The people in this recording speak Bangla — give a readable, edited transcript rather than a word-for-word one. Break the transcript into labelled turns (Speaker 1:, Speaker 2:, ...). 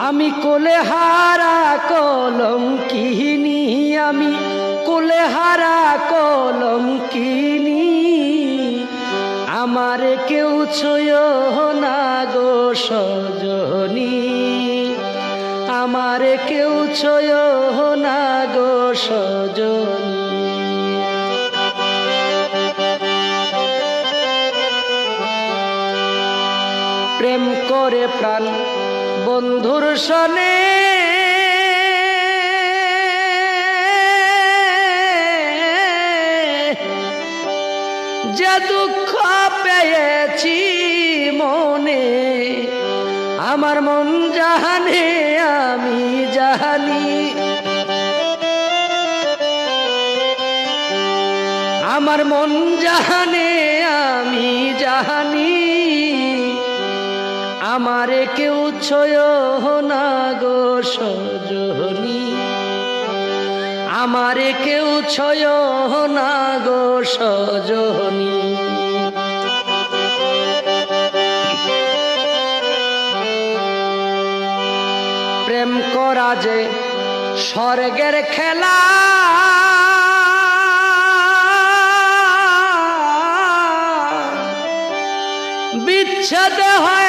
Speaker 1: আমি কোলেহারা কলঙ্কিনী, আমি কোলেহারা কলঙ্কিনী, আমারে কেউ ছুঁয়ো না গো সজনী, আমারে কেউ ছুঁয়ো না গো সজনী। প্রেম করে প্রাণ বন্ধুর সনে, যে দুঃখ পেয়েছি মনে, আমার মন জানে আমি জানি, আমার মন জানে আমি জানি, আমারে কেউ ছুঁয়ো না গো সজনী, আমারে কেউ ছুঁয়ো না গো সজনী। প্রেম করা যে স্বর্গের খেলা, বিচ্ছেদ হয়